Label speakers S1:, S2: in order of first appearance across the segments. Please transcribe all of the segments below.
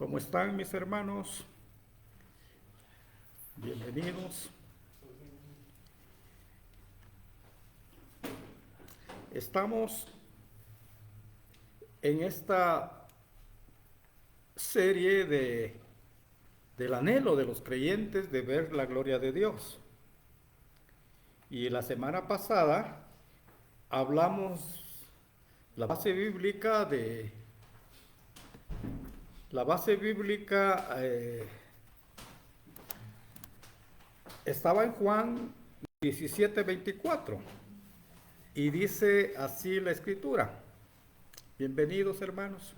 S1: ¿Cómo están mis hermanos? Bienvenidos. Estamos en esta serie del anhelo de los creyentes de ver la gloria de Dios. Y la semana pasada hablamos la base bíblica estaba en Juan 17:24 y dice así la escritura. Bienvenidos hermanos.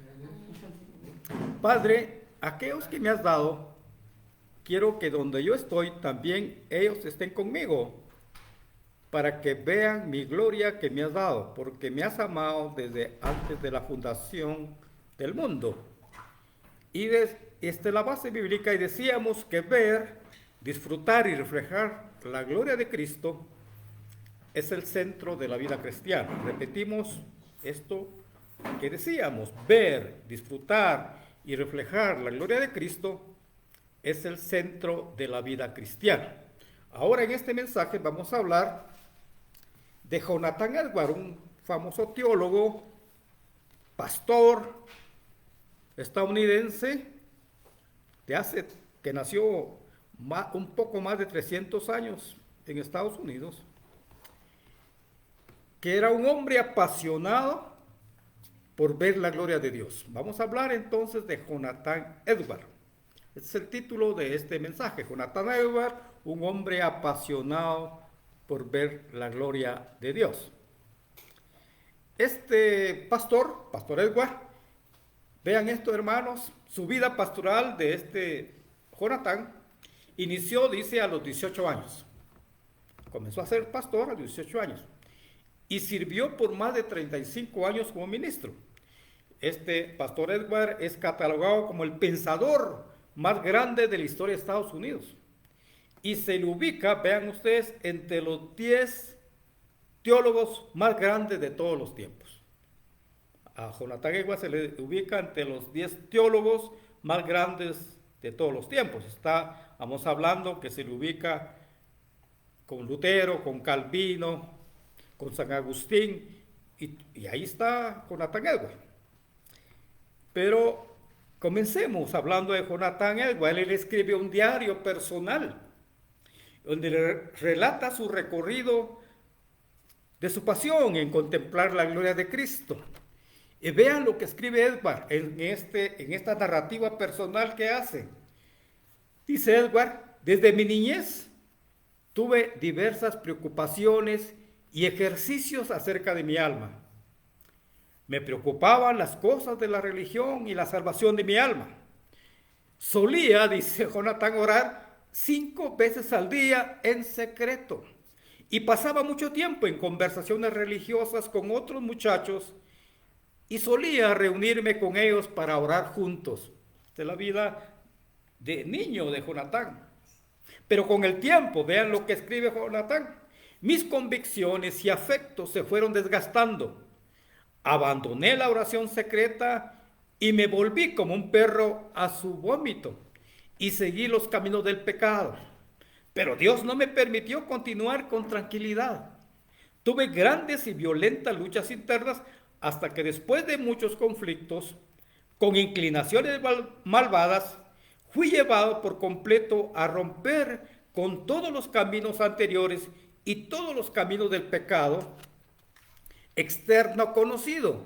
S1: Padre, aquellos que me has dado, quiero que donde yo estoy también ellos estén conmigo, para que vean mi gloria que me has dado, porque me has amado desde antes de la fundación del mundo. Y la base bíblica, y decíamos que ver, disfrutar y reflejar la gloria de Cristo es el centro de la vida cristiana. Repetimos esto que decíamos: ver, disfrutar y reflejar la gloria de Cristo es el centro de la vida cristiana. Ahora en este mensaje vamos a hablar de Jonathan Edwards, un famoso teólogo, pastor estadounidense que nació un poco más de 300 años en Estados Unidos, que era un hombre apasionado por ver la gloria de Dios. Vamos a hablar entonces de Jonathan Edwards. Este es el título de este mensaje: Jonathan Edwards, un hombre apasionado por ver la gloria de Dios. Este pastor Edwards, vean esto hermanos, su vida pastoral de este Jonathan inició, dice, a los 18 años. Comenzó a ser pastor a los 18 años y sirvió por más de 35 años como ministro. Este pastor Edwards es catalogado como el pensador más grande de la historia de Estados Unidos y se le ubica, vean ustedes, entre los 10 teólogos más grandes de todos los tiempos. A Jonathan Edwards se le ubica entre los 10 teólogos más grandes de todos los tiempos. Vamos hablando que se le ubica con Lutero, con Calvino, con San Agustín, y ahí está Jonathan Edwards. Pero comencemos hablando de Jonathan Edwards. Él escribe un diario personal donde relata su recorrido de su pasión en contemplar la gloria de Cristo. Y vean lo que escribe Edwards en esta narrativa personal que hace. Dice Edwards: desde mi niñez tuve diversas preocupaciones y ejercicios acerca de mi alma. Me preocupaban las cosas de la religión y la salvación de mi alma. Solía, dice Jonathan, orar 5 veces al día en secreto y pasaba mucho tiempo en conversaciones religiosas con otros muchachos y solía reunirme con ellos para orar juntos. Esta es la vida de niño de Jonathan. Pero con el tiempo, vean lo que escribe Jonathan: mis convicciones y afectos se fueron desgastando. Abandoné la oración secreta y me volví como un perro a su vómito y seguí los caminos del pecado. Pero Dios no me permitió continuar con tranquilidad. Tuve grandes y violentas luchas internas hasta que después de muchos conflictos, con inclinaciones malvadas, fui llevado por completo a romper con todos los caminos anteriores y todos los caminos del pecado externo conocido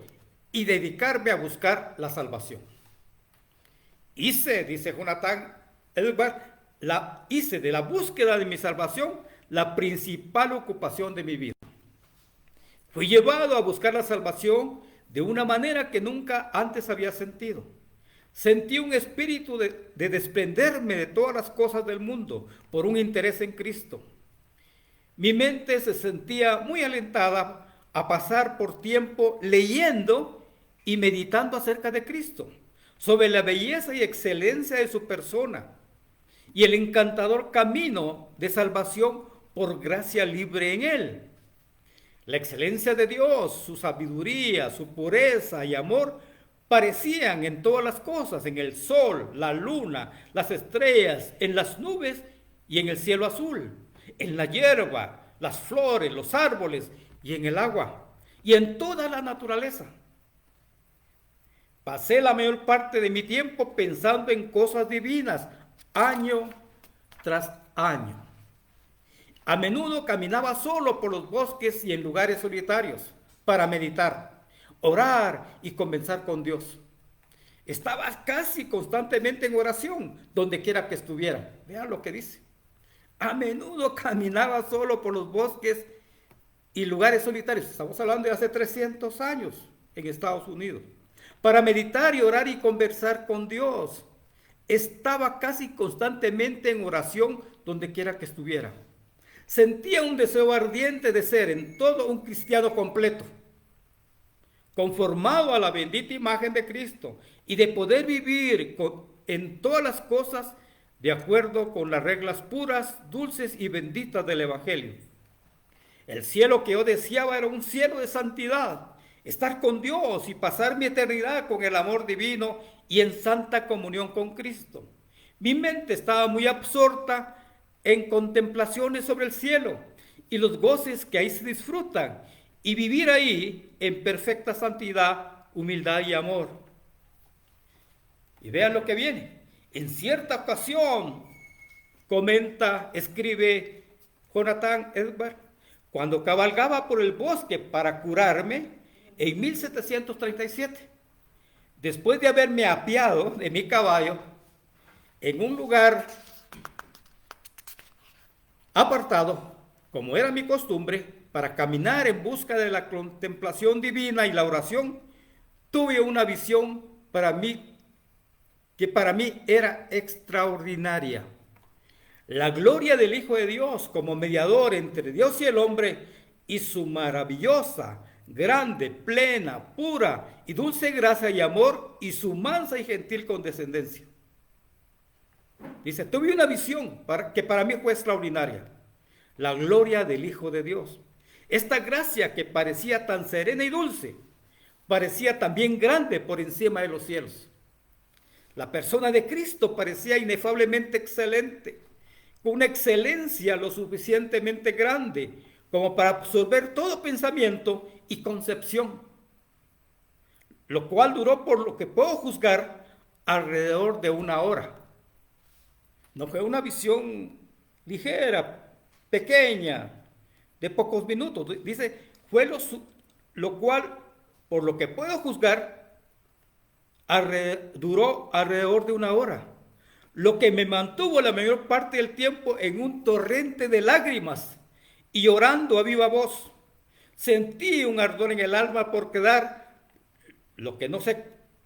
S1: y dedicarme a buscar la salvación. Dice Jonathan Edwards, hice de la búsqueda de mi salvación la principal ocupación de mi vida. Fui llevado a buscar la salvación de una manera que nunca antes había sentido. Sentí un espíritu de desprenderme de todas las cosas del mundo por un interés en Cristo. Mi mente se sentía muy alentada a pasar por tiempo leyendo y meditando acerca de Cristo, sobre la belleza y excelencia de su persona y el encantador camino de salvación por gracia libre en Él. La excelencia de Dios, su sabiduría, su pureza y amor parecían en todas las cosas, en el sol, la luna, las estrellas, en las nubes y en el cielo azul, en la hierba, las flores, los árboles y en el agua y en toda la naturaleza. Pasé la mayor parte de mi tiempo pensando en cosas divinas, año tras año. A menudo caminaba solo por los bosques y en lugares solitarios para meditar, orar y conversar con Dios. Estaba casi constantemente en oración, donde quiera que estuviera. Vean lo que dice. A menudo caminaba solo por los bosques y lugares solitarios. Estamos hablando de hace 300 años en Estados Unidos. Para meditar y orar y conversar con Dios. Estaba casi constantemente en oración donde quiera que estuviera. Sentía un deseo ardiente de ser en todo un cristiano completo, conformado a la bendita imagen de Cristo y de poder vivir en todas las cosas de acuerdo con las reglas puras, dulces y benditas del Evangelio. El cielo que yo deseaba era un cielo de santidad, estar con Dios y pasar mi eternidad con el amor divino y en santa comunión con Cristo. Mi mente estaba muy absorta en contemplaciones sobre el cielo y los goces que ahí se disfrutan y vivir ahí en perfecta santidad, humildad y amor. Y vean lo que viene. En cierta ocasión, comenta, escribe Jonathan Edwards, cuando cabalgaba por el bosque para curarme en 1737, después de haberme apeado de mi caballo en un lugar apartado, como era mi costumbre, para caminar en busca de la contemplación divina y la oración, tuve una visión que para mí era extraordinaria. La gloria del Hijo de Dios como mediador entre Dios y el hombre y su maravillosa, grande, plena, pura y dulce gracia y amor y su mansa y gentil condescendencia. Dice, tuve una visión que para mí fue extraordinaria. La gloria del Hijo de Dios. Esta gracia que parecía tan serena y dulce, parecía también grande por encima de los cielos. La persona de Cristo parecía inefablemente excelente, con una excelencia lo suficientemente grande como para absorber todo pensamiento y concepción, lo cual duró, por lo que puedo juzgar, alrededor de 1 hora. No fue una visión ligera, pequeña, de pocos minutos. Dice, fue lo cual, por lo que puedo juzgar, duró alrededor de 1 hora, lo que me mantuvo la mayor parte del tiempo en un torrente de lágrimas y orando a viva voz. Sentí un ardor en el alma por quedar, lo que no sé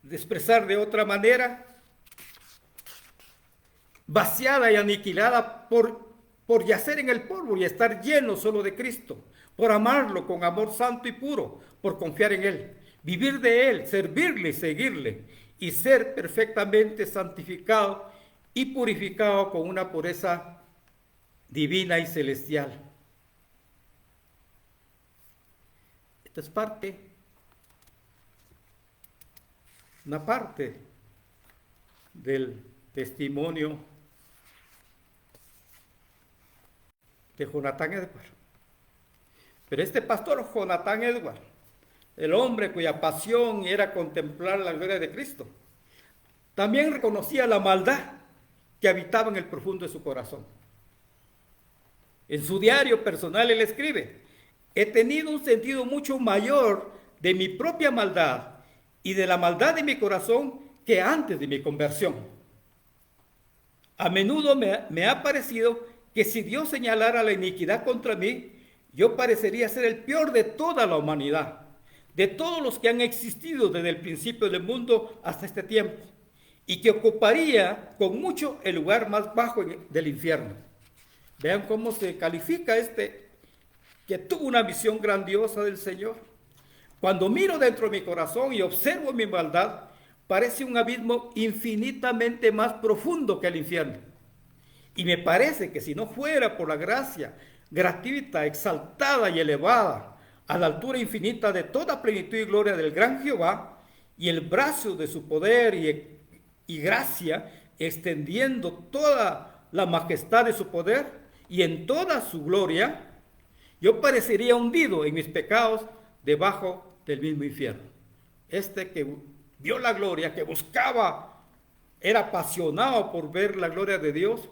S1: expresar de otra manera, vaciada y aniquilada por yacer en el polvo y estar lleno solo de Cristo, por amarlo con amor santo y puro, por confiar en Él, vivir de Él, servirle y seguirle, y ser perfectamente santificado y purificado con una pureza divina y celestial. Esta es una parte del testimonio de Jonathan Edwards. Pero este pastor Jonathan Edwards, el hombre cuya pasión era contemplar la gloria de Cristo, también reconocía la maldad que habitaba en el profundo de su corazón. En su diario personal él escribe, he tenido un sentido mucho mayor de mi propia maldad y de la maldad de mi corazón que antes de mi conversión. A menudo me ha parecido que si Dios señalara la iniquidad contra mí, yo parecería ser el peor de toda la humanidad, de todos los que han existido desde el principio del mundo hasta este tiempo, y que ocuparía con mucho el lugar más bajo del infierno. Vean cómo se califica que tuvo una visión grandiosa del Señor. Cuando miro dentro de mi corazón y observo mi maldad, parece un abismo infinitamente más profundo que el infierno. Y me parece que si no fuera por la gracia gratuita, exaltada y elevada a la altura infinita de toda plenitud y gloria del gran Jehová, y el brazo de su poder y gracia, extendiendo toda la majestad de su poder y en toda su gloria, yo parecería hundido en mis pecados debajo del mismo infierno. Este que vio la gloria, que buscaba, era apasionado por ver la gloria de Dios,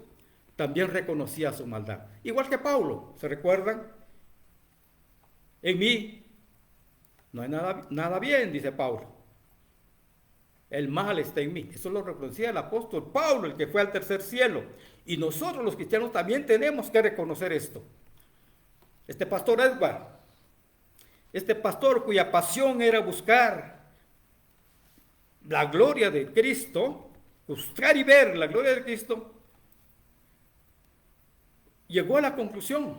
S1: también reconocía su maldad. Igual que Pablo, ¿se recuerdan? En mí no hay nada bien, dice Pablo. El mal está en mí. Eso lo reconocía el apóstol Pablo, el que fue al tercer cielo. Y nosotros los cristianos también tenemos que reconocer esto. Este pastor Edward, este pastor cuya pasión era buscar la gloria de Cristo, buscar y ver la gloria de Cristo, llegó a la conclusión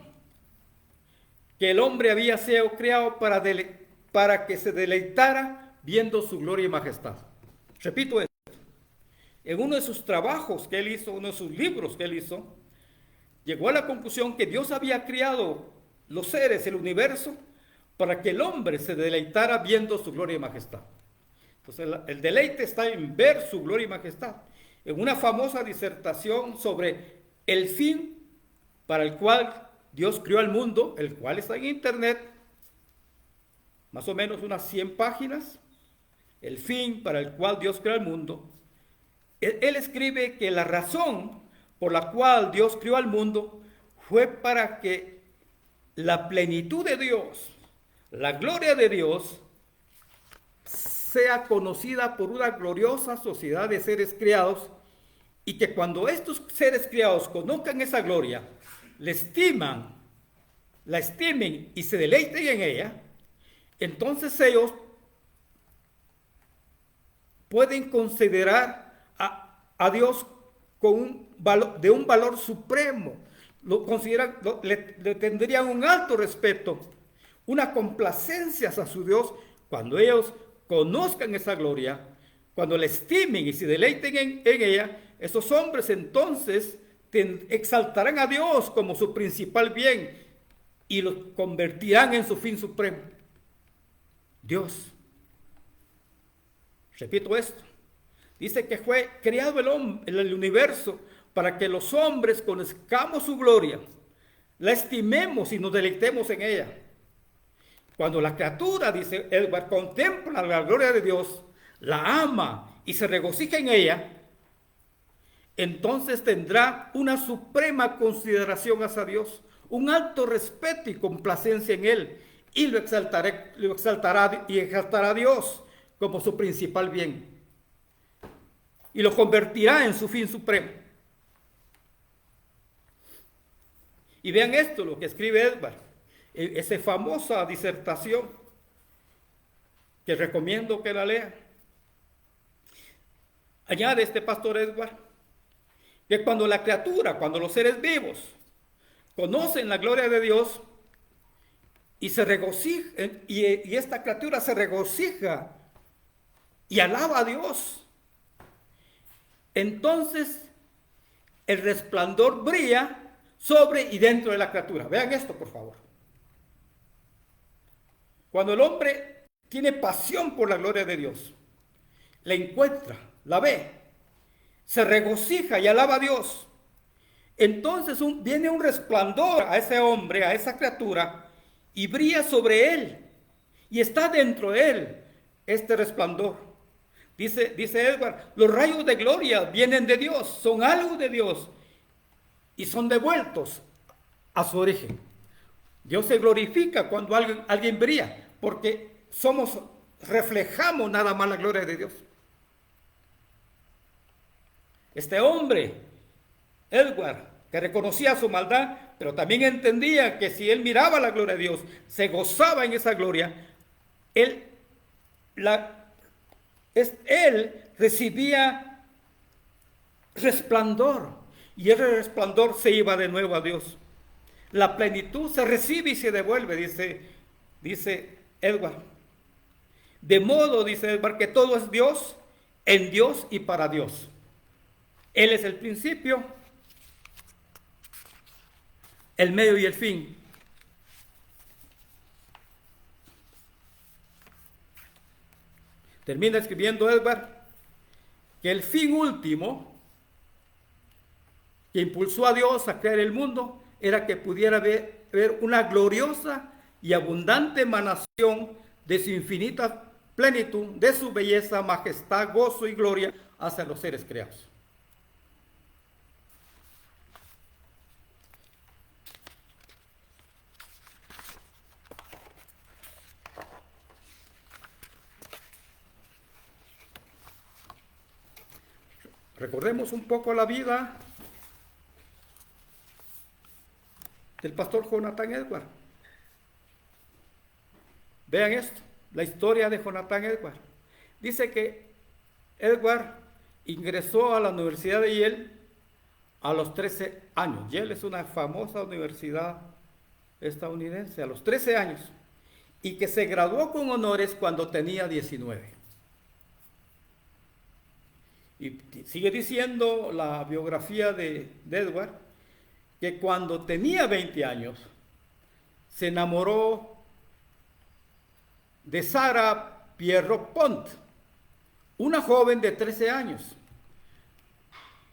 S1: que el hombre había sido creado para que se deleitara viendo su gloria y majestad. Repito esto, en uno de sus trabajos que él hizo, uno de sus libros que él hizo, llegó a la conclusión que Dios había creado los seres, el universo, para que el hombre se deleitara viendo su gloria y majestad. Entonces el deleite está en ver su gloria y majestad. En una famosa disertación sobre el fin para el cual Dios creó al mundo, el cual está en internet, más o menos unas 100 páginas, el fin para el cual Dios creó al mundo. Él escribe que la razón por la cual Dios creó al mundo fue para que la plenitud de Dios, la gloria de Dios, sea conocida por una gloriosa sociedad de seres creados, y que cuando estos seres creados conozcan esa gloria, la estimen y se deleiten en ella, entonces ellos pueden considerar a Dios con de un valor supremo, lo consideran, le tendrían un alto respeto, una complacencia a su Dios cuando ellos conozcan esa gloria, cuando la estimen y se deleiten en ella. Esos hombres entonces exaltarán a Dios como su principal bien y lo convertirán en su fin supremo. Dios. Repito esto. Dice que fue creado el universo para que los hombres conozcamos su gloria, la estimemos y nos deleitemos en ella. Cuando la criatura, dice Edward, contempla la gloria de Dios, la ama y se regocija en ella, entonces tendrá una suprema consideración hacia Dios, un alto respeto y complacencia en Él, y lo exaltará a Dios como su principal bien, y lo convertirá en su fin supremo. Y vean esto, lo que escribe Edward, esa famosa disertación que recomiendo que la lean. Añade este pastor Edward que cuando la criatura, cuando los seres vivos conocen la gloria de Dios y se regocijan, y esta criatura se regocija y alaba a Dios, entonces el resplandor brilla sobre y dentro de la criatura. Vean esto, por favor. Cuando el hombre tiene pasión por la gloria de Dios, la encuentra, la ve, se regocija y alaba a Dios, entonces viene un resplandor a ese hombre, a esa criatura, y brilla sobre él, y está dentro de él este resplandor. Dice Edward, los rayos de gloria vienen de Dios, son algo de Dios, y son devueltos a su origen. Dios se glorifica cuando alguien brilla, porque reflejamos nada más la gloria de Dios. Este hombre, Edward, que reconocía su maldad, pero también entendía que si él miraba la gloria de Dios, se gozaba en esa gloria, él recibía resplandor, y ese resplandor se iba de nuevo a Dios. La plenitud se recibe y se devuelve, dice Edward. De modo, dice Edward, que todo es Dios, en Dios y para Dios. Él es el principio, el medio y el fin. Termina escribiendo Edward que el fin último que impulsó a Dios a crear el mundo era que pudiera ver una gloriosa y abundante emanación de su infinita plenitud, de su belleza, majestad, gozo y gloria hacia los seres creados. Recordemos un poco la vida del pastor Jonathan Edwards. Vean esto, la historia de Jonathan Edwards. Dice que Edwards ingresó a la Universidad de Yale a los 13 años. Yale es una famosa universidad estadounidense, a los 13 años. Y que se graduó con honores cuando tenía 19. Y sigue diciendo la biografía de Edward que cuando tenía 20 años se enamoró de Sarah Pierrepont, una joven de 13 años,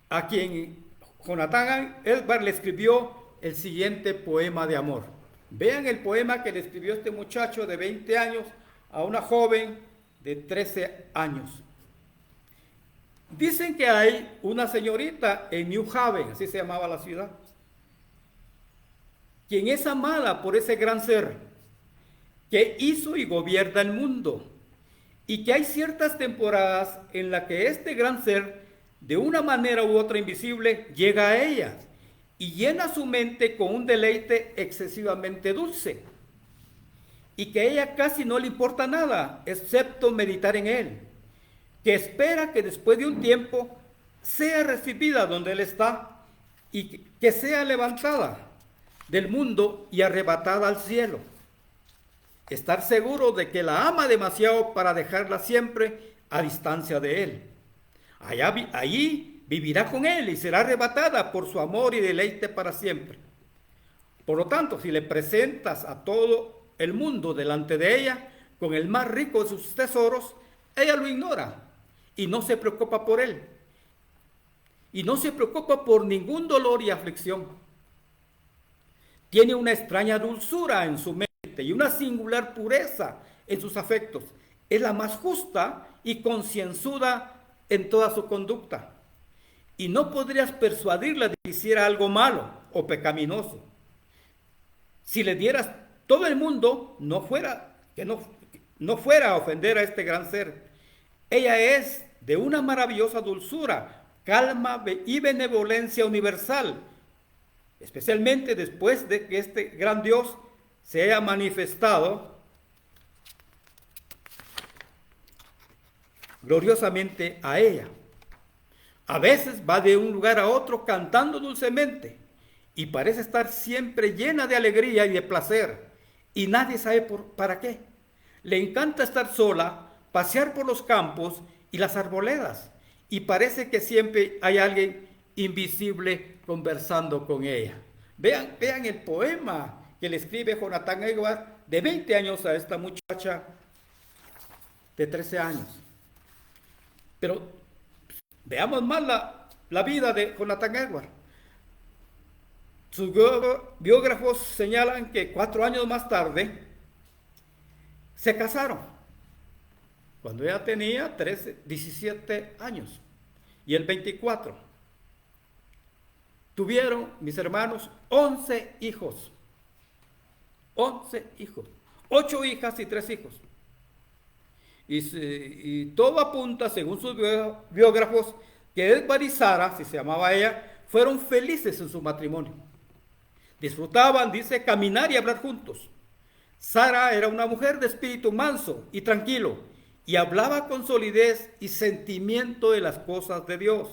S1: a quien Jonathan Edwards le escribió el siguiente poema de amor. Vean el poema que le escribió este muchacho de 20 años a una joven de 13 años. Dicen que hay una señorita en New Haven, así se llamaba la ciudad, quien es amada por ese gran ser que hizo y gobierna el mundo, y que hay ciertas temporadas en las que este gran ser, de una manera u otra invisible, llega a ella y llena su mente con un deleite excesivamente dulce, y que a ella casi no le importa nada, excepto meditar en él, que espera que después de un tiempo sea recibida donde él está y que sea levantada del mundo y arrebatada al cielo. Estar seguro de que la ama demasiado para dejarla siempre a distancia de él. Allí vivirá con él y será arrebatada por su amor y deleite para siempre. Por lo tanto, si le presentas a todo el mundo delante de ella con el más rico de sus tesoros, ella lo ignora y no se preocupa por él. Y no se preocupa por ningún dolor y aflicción. Tiene una extraña dulzura en su mente y una singular pureza en sus afectos. Es la más justa y concienzuda en toda su conducta. Y no podrías persuadirla de que hiciera algo malo o pecaminoso. Si le dieras todo el mundo, no fuera a ofender a este gran ser. Ella es de una maravillosa dulzura, calma y benevolencia universal, especialmente después de que este gran Dios se haya manifestado gloriosamente a ella. A veces va de un lugar a otro cantando dulcemente y parece estar siempre llena de alegría y de placer, y nadie sabe para qué. Le encanta estar sola, pasear por los campos y las arboledas, y parece que siempre hay alguien invisible conversando con ella. Vean el poema que le escribe Jonathan Edwards de 20 años a esta muchacha de 13 años. Pero veamos más la vida de Jonathan Edwards. Sus biógrafos señalan que 4 años más tarde se casaron, cuando ella tenía 17 años y él 24. Tuvieron, mis hermanos, 11 hijos. 11 hijos. 8 hijas y 3 hijos. Y todo apunta, según sus biógrafos, que Edward y Sara, si se llamaba ella, fueron felices en su matrimonio. Disfrutaban, dice, caminar y hablar juntos. Sara era una mujer de espíritu manso y tranquilo, y hablaba con solidez y sentimiento de las cosas de Dios.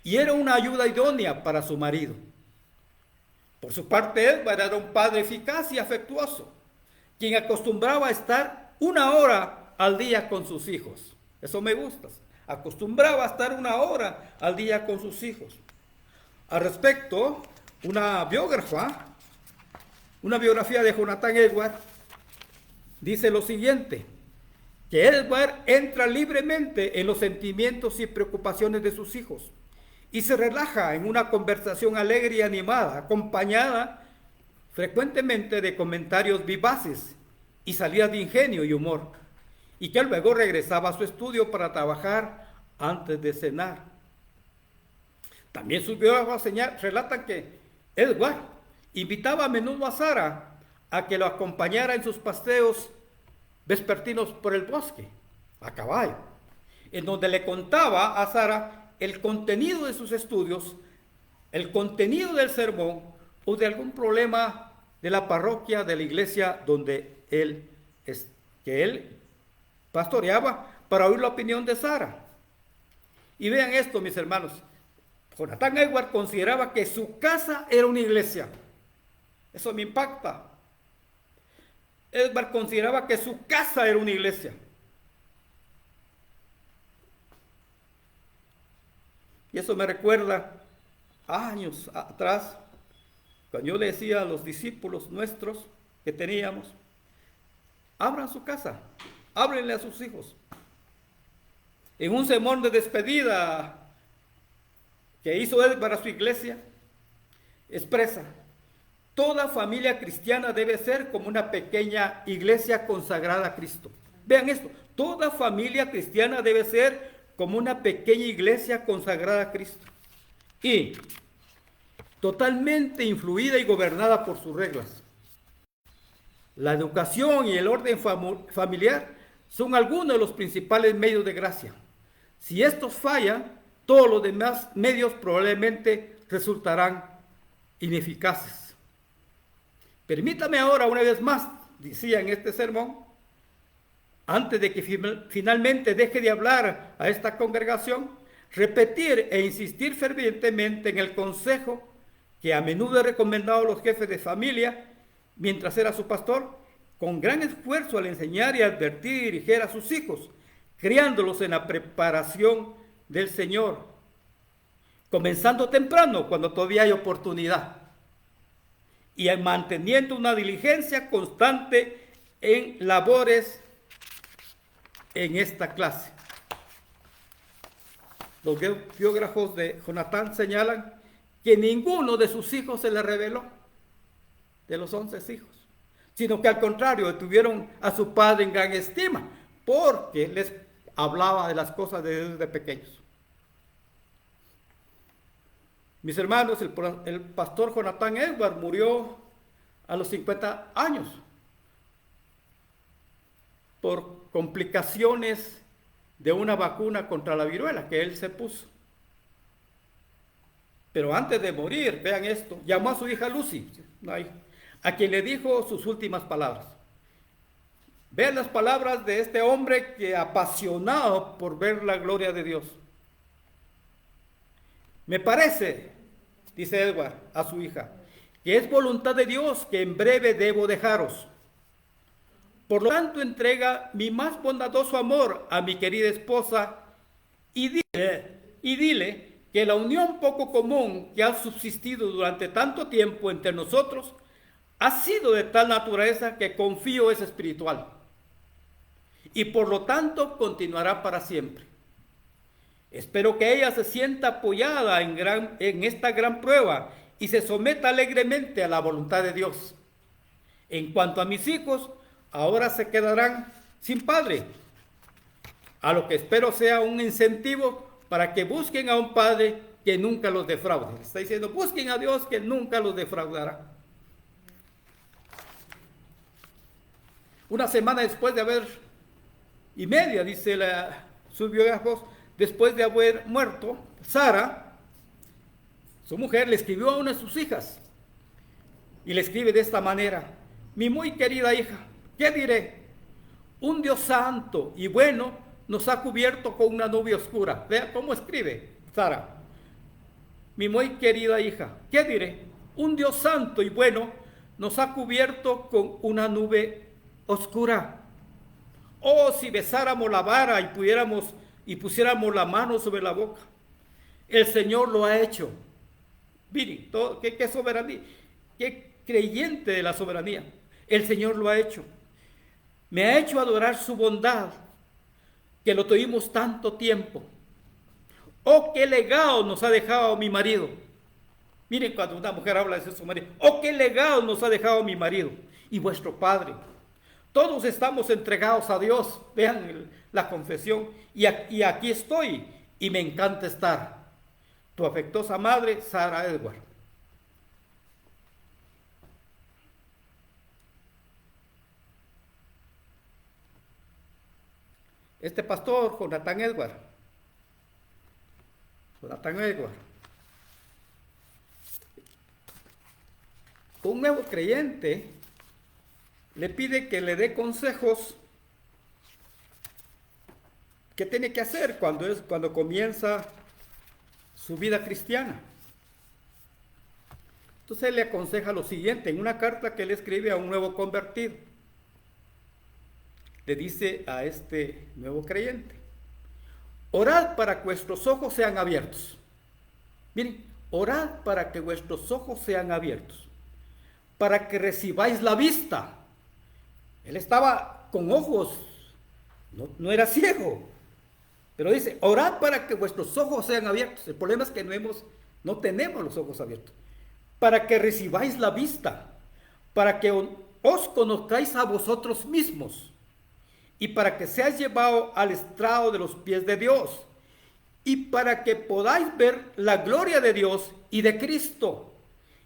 S1: Y era una ayuda idónea para su marido. Por su parte, Edward era un padre eficaz y afectuoso, quien acostumbraba a estar 1 hora al día con sus hijos. Eso me gusta. Acostumbraba a estar 1 hora al día con sus hijos. Al respecto, una biografía de Jonathan Edwards dice lo siguiente, que Edward entra libremente en los sentimientos y preocupaciones de sus hijos y se relaja en una conversación alegre y animada, acompañada frecuentemente de comentarios vivaces y salidas de ingenio y humor, y que luego regresaba a su estudio para trabajar antes de cenar. También sus biógrafos relatan que Edward invitaba a menudo a Sara a que lo acompañara en sus paseos vespertinos por el bosque, a caballo, en donde le contaba a Sara el contenido de sus estudios, el contenido del sermón o de algún problema de la parroquia, de la iglesia donde él pastoreaba, para oír la opinión de Sara. Y vean esto, mis hermanos, Jonathan Edwards consideraba que su casa era una iglesia. Eso me impacta. Edward consideraba que su casa era una iglesia. Y eso me recuerda años atrás, cuando yo le decía a los discípulos nuestros que teníamos, abran su casa, háblenle a sus hijos. En un sermón de despedida que hizo él para su iglesia, expresa: toda familia cristiana debe ser como una pequeña iglesia consagrada a Cristo. Vean esto, toda familia cristiana debe ser como una pequeña iglesia consagrada a Cristo y totalmente influida y gobernada por sus reglas. La educación y el orden familiar son algunos de los principales medios de gracia. Si estos fallan, todos los demás medios probablemente resultarán ineficaces. Permítame ahora una vez más, decía en este sermón, antes de que finalmente deje de hablar a esta congregación, repetir e insistir fervientemente en el consejo que a menudo he recomendado a los jefes de familia mientras era su pastor, con gran esfuerzo al enseñar y advertir y dirigir a sus hijos, criándolos en la preparación del Señor, comenzando temprano cuando todavía hay oportunidad, y manteniendo una diligencia constante en labores en esta clase. Los biógrafos de Jonathan señalan que ninguno de sus hijos se le reveló, de los 11 hijos, sino que al contrario, tuvieron a su padre en gran estima, porque les hablaba de las cosas de Dios desde pequeños. Mis hermanos, el pastor Jonathan Edwards murió a los 50 años por complicaciones de una vacuna contra la viruela que él se puso. Pero antes de morir, vean esto, llamó a su hija Lucy, a quien le dijo sus últimas palabras. Vean las palabras de este hombre que apasionado por ver la gloria de Dios. Me parece, dice Edward a su hija, que es voluntad de Dios que en breve debo dejaros. Por lo tanto, entrega mi más bondadoso amor a mi querida esposa y dile que la unión poco común que ha subsistido durante tanto tiempo entre nosotros ha sido de tal naturaleza que confío es espiritual y por lo tanto continuará para siempre. Espero que ella se sienta apoyada en esta gran prueba y se someta alegremente a la voluntad de Dios. En cuanto a mis hijos, ahora se quedarán sin padre, a lo que espero sea un incentivo para que busquen a un padre que nunca los defraude. Está diciendo, busquen a Dios que nunca los defraudará. Una semana después de y media, dice sus biógrafos, después de haber muerto, Sara, su mujer, le escribió a una de sus hijas y le escribe de esta manera: mi muy querida hija, ¿qué diré? Un Dios santo y bueno nos ha cubierto con una nube oscura. Vea cómo escribe Sara. Mi muy querida hija, ¿qué diré? Un Dios santo y bueno nos ha cubierto con una nube oscura. Oh, si besáramos la vara y pusiéramos la mano sobre la boca. El Señor lo ha hecho. Miren, qué soberanía, qué creyente de la soberanía. El Señor lo ha hecho. Me ha hecho adorar su bondad que lo tuvimos tanto tiempo. Oh, qué legado nos ha dejado mi marido. Miren cuando una mujer habla de su marido. Oh, qué legado nos ha dejado mi marido y vuestro padre. Todos estamos entregados a Dios. Vean la confesión. Y aquí estoy y me encanta estar. Tu afectuosa madre, Sarah Edward. Este pastor, Jonathan Edward. Un nuevo creyente le pide que le dé consejos qué tiene que hacer cuando comienza su vida cristiana. Entonces él le aconseja lo siguiente en una carta que él escribe a un nuevo convertido. Le dice a este nuevo creyente: orad para que vuestros ojos sean abiertos. Miren, orad para que vuestros ojos sean abiertos, para que recibáis la vista. Él estaba con ojos, no era ciego, pero dice, orad para que vuestros ojos sean abiertos. El problema es que no tenemos los ojos abiertos. Para que recibáis la vista, para que os conozcáis a vosotros mismos, y para que seáis llevados al estrado de los pies de Dios, y para que podáis ver la gloria de Dios y de Cristo,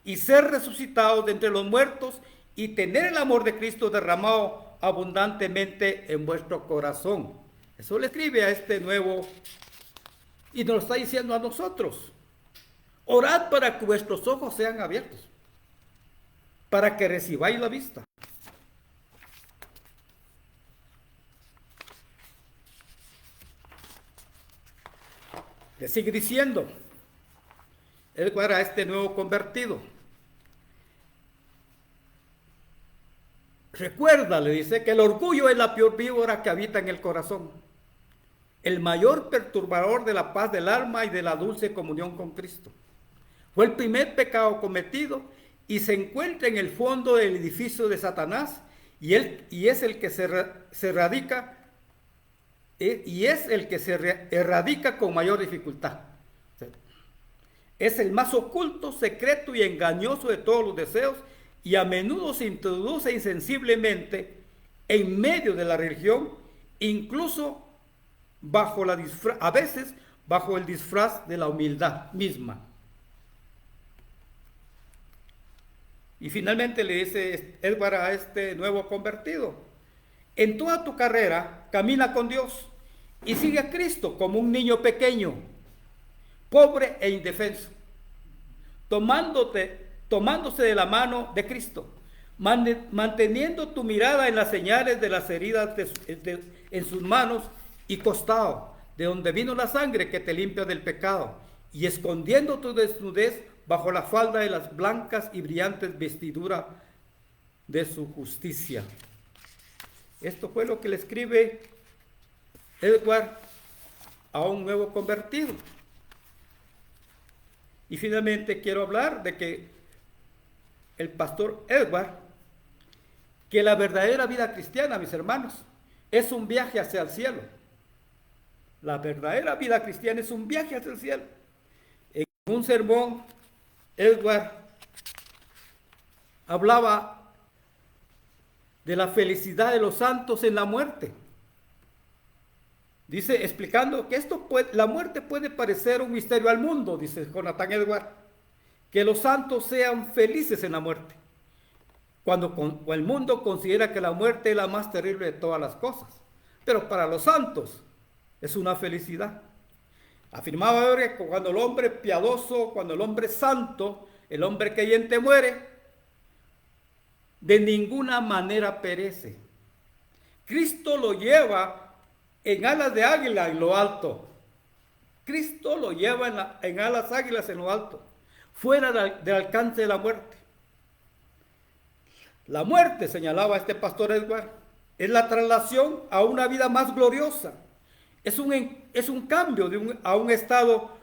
S1: y ser resucitados de entre los muertos, y tener el amor de Cristo derramado abundantemente en vuestro corazón. Eso le escribe a este nuevo, y nos lo está diciendo a nosotros. Orad para que vuestros ojos sean abiertos, para que recibáis la vista. Le sigue diciendo Edward a este nuevo convertido. Recuerda, le dice, que el orgullo es la peor víbora que habita en el corazón, el mayor perturbador de la paz del alma y de la dulce comunión con Cristo. Fue el primer pecado cometido y se encuentra en el fondo del edificio de Satanás y es el que se erradica con mayor dificultad. Es el más oculto, secreto y engañoso de todos los deseos y a menudo se introduce insensiblemente en medio de la religión, incluso a veces bajo el disfraz de la humildad misma. Y finalmente le dice Edward a este nuevo convertido: en toda tu carrera camina con Dios y sigue a Cristo como un niño pequeño, pobre e indefenso, tomándose de la mano de Cristo, manteniendo tu mirada en las señales de las heridas en sus manos y costado, de donde vino la sangre que te limpia del pecado, y escondiendo tu desnudez bajo la falda de las blancas y brillantes vestiduras de su justicia. Esto fue lo que le escribe Edward a un nuevo convertido. Y finalmente quiero hablar de que el pastor Edward, que la verdadera vida cristiana, mis hermanos, es un viaje hacia el cielo. La verdadera vida cristiana es un viaje hacia el cielo. En un sermón, Edward hablaba de la felicidad de los santos en la muerte. Dice, explicando que la muerte puede parecer un misterio al mundo, dice Jonathan Edward, que los santos sean felices en la muerte, cuando el mundo considera que la muerte es la más terrible de todas las cosas. Pero para los santos es una felicidad. Afirmaba que cuando el hombre piadoso, cuando el hombre santo, el hombre creyente muere, de ninguna manera perece. Cristo lo lleva en alas de águila en lo alto. Cristo lo lleva en alas águilas en lo alto, fuera del alcance de la muerte. La muerte, señalaba este pastor Edward, es la traslación a una vida más gloriosa. Es un cambio a un estado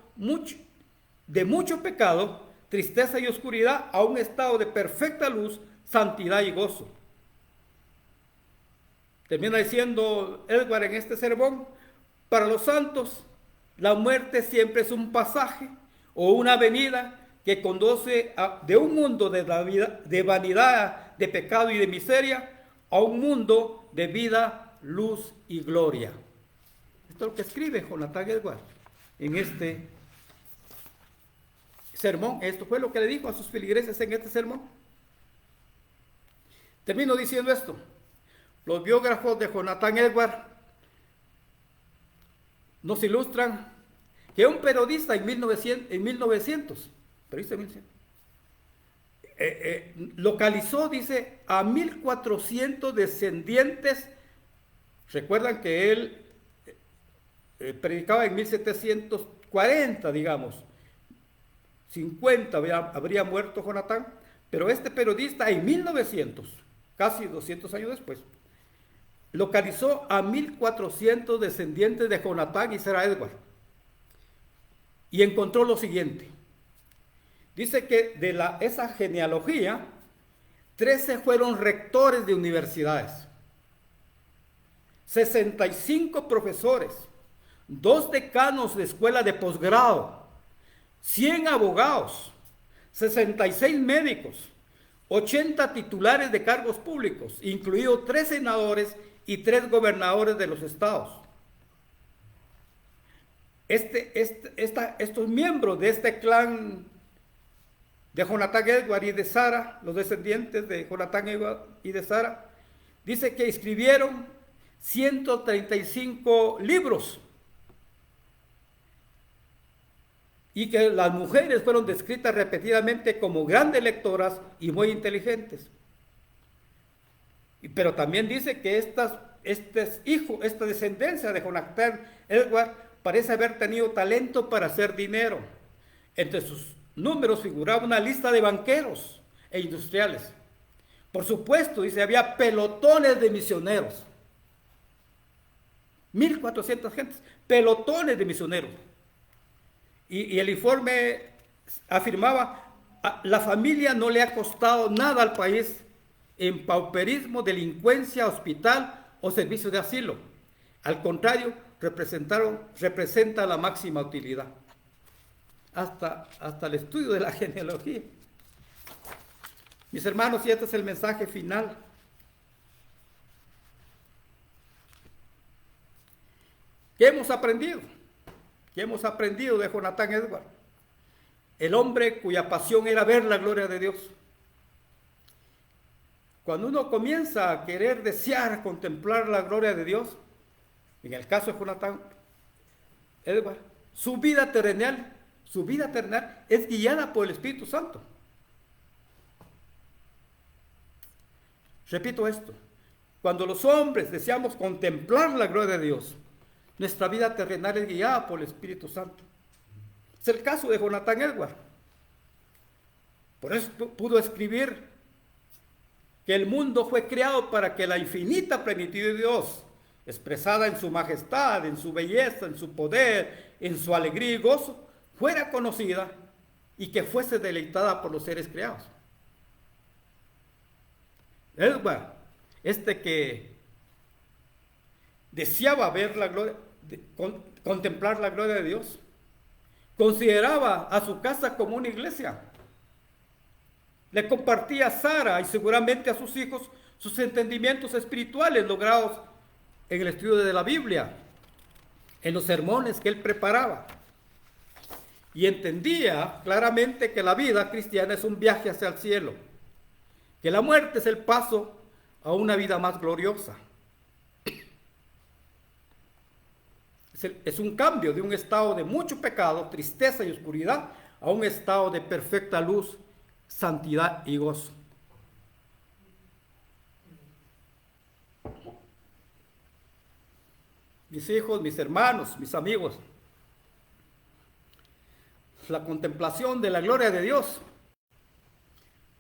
S1: de mucho pecado, tristeza y oscuridad, a un estado de perfecta luz, santidad y gozo. Termina diciendo Edward en este sermón: Para los santos, la muerte siempre es un pasaje o una avenida que conduce de un mundo de vanidad, de pecado y de miseria, a un mundo de vida, luz y gloria. Esto es lo que escribe Jonathan Edwards en este sermón. Esto fue lo que le dijo a sus feligreses en este sermón. Termino diciendo esto. Los biógrafos de Jonathan Edwards nos ilustran que un periodista en 1900 localizó, dice, a 1400 descendientes. Recuerdan que él predicaba en 1740, digamos. 50 habría muerto Jonathan, pero este periodista en 1900, casi 200 años después, localizó a 1400 descendientes de Jonathan y Sarah Edwards y encontró lo siguiente. Dice que de esa genealogía, 13 fueron rectores de universidades, 65 profesores, 2 decanos de escuela de posgrado, 100 abogados, 66 médicos, 80 titulares de cargos públicos, incluidos 3 senadores y 3 gobernadores de los estados. Estos miembros de este clan de Jonathan Edwards y de Sarah, los descendientes de Jonathan Edwards y de Sarah, dice que escribieron 135 libros y que las mujeres fueron descritas repetidamente como grandes lectoras y muy inteligentes. Pero también dice que esta descendencia de Jonathan Edwards parece haber tenido talento para hacer dinero. Entre sus números figuraba una lista de banqueros e industriales. Por supuesto, dice, había pelotones de misioneros. 1400 gentes, pelotones de misioneros. Y el informe afirmaba, la familia no le ha costado nada al país en pauperismo, delincuencia, hospital o servicio de asilo. Al contrario, representa la máxima utilidad. Hasta el estudio de la genealogía. Mis hermanos, y este es el mensaje final. ¿Qué hemos aprendido? ¿Qué hemos aprendido de Jonathan Edwards? El hombre cuya pasión era ver la gloria de Dios. Cuando uno comienza a querer desear contemplar la gloria de Dios, en el caso de Jonathan Edwards, su vida terrenal es guiada por el Espíritu Santo. Repito esto, cuando los hombres deseamos contemplar la gloria de Dios, nuestra vida terrenal es guiada por el Espíritu Santo. Es el caso de Jonathan Edwards. Por eso pudo escribir que el mundo fue creado para que la infinita plenitud de Dios, expresada en su majestad, en su belleza, en su poder, en su alegría y gozo, fuera conocida y que fuese deleitada por los seres creados. Edwards, que deseaba ver la gloria, contemplar la gloria de Dios, consideraba a su casa como una iglesia. Le compartía a Sara y seguramente a sus hijos sus entendimientos espirituales logrados en el estudio de la Biblia, en los sermones que él preparaba. Y entendía claramente que la vida cristiana es un viaje hacia el cielo, que la muerte es el paso a una vida más gloriosa. Es un cambio de un estado de mucho pecado, tristeza y oscuridad a un estado de perfecta luz, santidad y gozo. Mis hijos, mis hermanos, mis amigos, la contemplación de la gloria de Dios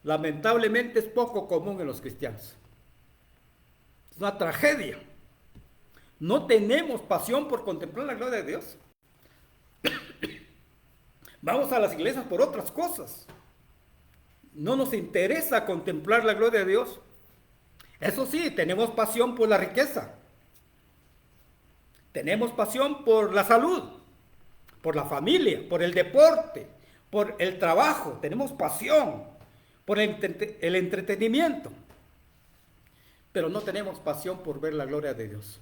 S1: lamentablemente es poco común en los cristianos. Es una tragedia. No tenemos pasión por contemplar la gloria de Dios. Vamos a las iglesias por otras cosas. No nos interesa contemplar la gloria de Dios. Eso sí, tenemos pasión por la riqueza. Tenemos pasión por la salud, por la familia, por el deporte, por el trabajo. Tenemos pasión por el entretenimiento. Pero no tenemos pasión por ver la gloria de Dios.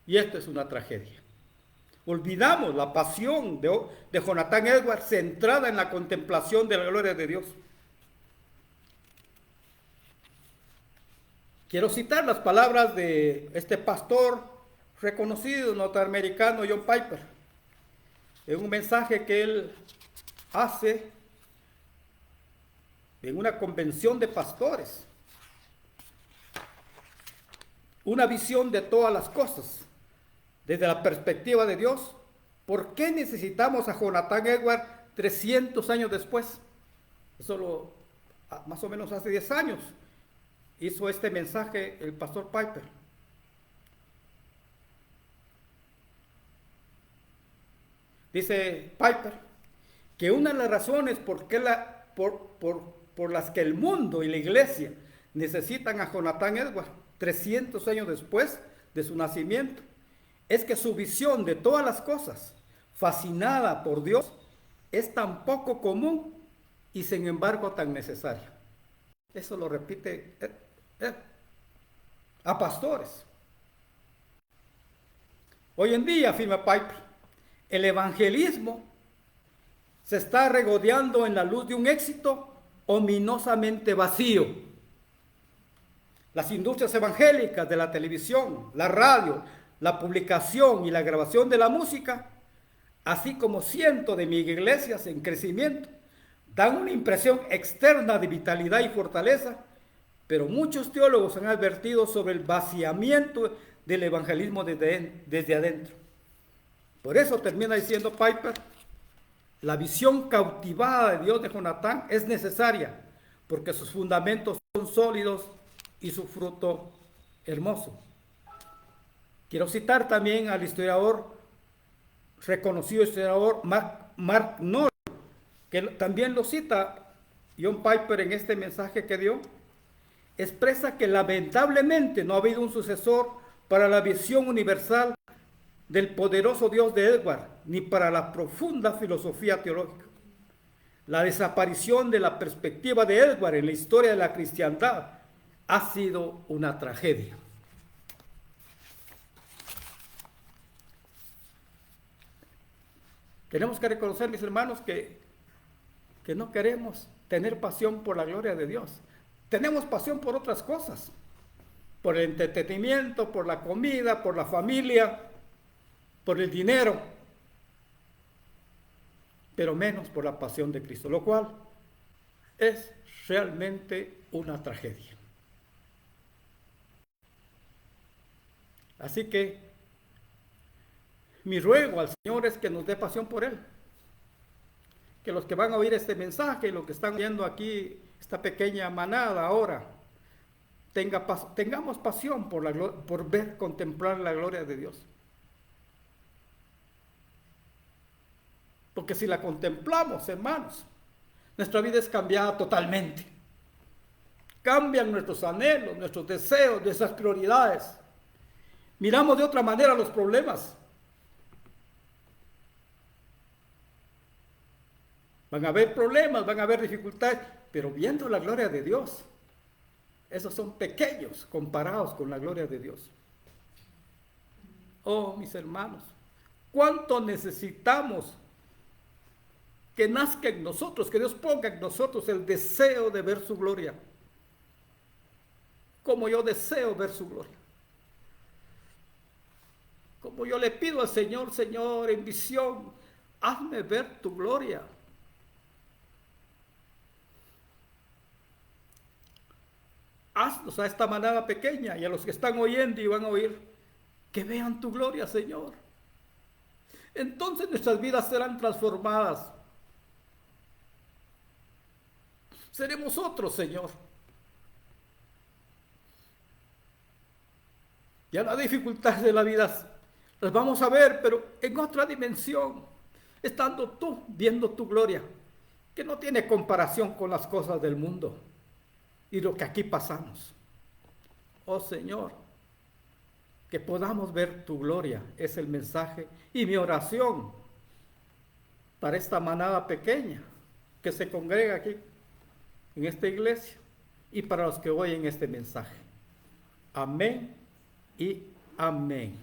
S1: Y esto es una tragedia. Olvidamos la pasión de Jonathan Edwards centrada en la contemplación de la gloria de Dios. Quiero citar las palabras de este pastor reconocido norteamericano, John Piper, en un mensaje que él hace en una convención de pastores. Una visión de todas las cosas desde la perspectiva de Dios. ¿Por qué necesitamos a Jonathan Edwards 300 años después? Eso más o menos hace 10 años hizo este mensaje el pastor Piper. Dice Piper que una de las razones por las que el mundo y la iglesia necesitan a Jonathan Edwards 300 años después de su nacimiento es que su visión de todas las cosas, fascinada por Dios, es tan poco común y sin embargo tan necesaria. Eso lo repite a pastores. Hoy en día, afirma Piper, el evangelismo se está regodeando en la luz de un éxito ominosamente vacío. Las industrias evangélicas de la televisión, la radio, la publicación y la grabación de la música, así como cientos de mega iglesias en crecimiento, dan una impresión externa de vitalidad y fortaleza, pero muchos teólogos han advertido sobre el vaciamiento del evangelismo desde adentro. Por eso termina diciendo Piper, la visión cautivada de Dios de Jonathan es necesaria, porque sus fundamentos son sólidos y su fruto hermoso. Quiero citar también al reconocido historiador Mark Noll, que también lo cita John Piper en este mensaje que dio. Expresa que lamentablemente no ha habido un sucesor para la visión universal del poderoso Dios de Edwards, ni para la profunda filosofía teológica. La desaparición de la perspectiva de Edwards en la historia de la cristiandad ha sido una tragedia. Tenemos que reconocer, mis hermanos, que no queremos tener pasión por la gloria de Dios. Tenemos pasión por otras cosas, por el entretenimiento, por la comida, por la familia, por el dinero, pero menos por la pasión de Cristo, lo cual es realmente una tragedia. Así que mi ruego al Señor es que nos dé pasión por Él. Que los que van a oír este mensaje y los que están viendo aquí esta pequeña manada ahora, tengamos pasión por ver, contemplar la gloria de Dios. Porque si la contemplamos, hermanos, nuestra vida es cambiada totalmente. Cambian nuestros anhelos, nuestros deseos, nuestras prioridades. Miramos de otra manera los problemas. Van a haber problemas, van a haber dificultades, pero viendo la gloria de Dios, esos son pequeños comparados con la gloria de Dios. Oh, mis hermanos, cuánto necesitamos que nazca en nosotros, que Dios ponga en nosotros el deseo de ver su gloria. Como yo deseo ver su gloria. Como yo le pido al Señor, Señor, en visión, hazme ver tu gloria. Haznos a esta manada pequeña y a los que están oyendo y van a oír, que vean tu gloria, Señor. Entonces nuestras vidas serán transformadas. Seremos otros, Señor. Ya las dificultades de la vida las vamos a ver, pero en otra dimensión, estando tú viendo tu gloria, que no tiene comparación con las cosas del mundo y lo que aquí pasamos. oh Señor, que podamos ver tu gloria, es el mensaje y mi oración para esta manada pequeña que se congrega aquí en esta iglesia y para los que oyen este mensaje. Amén y amén.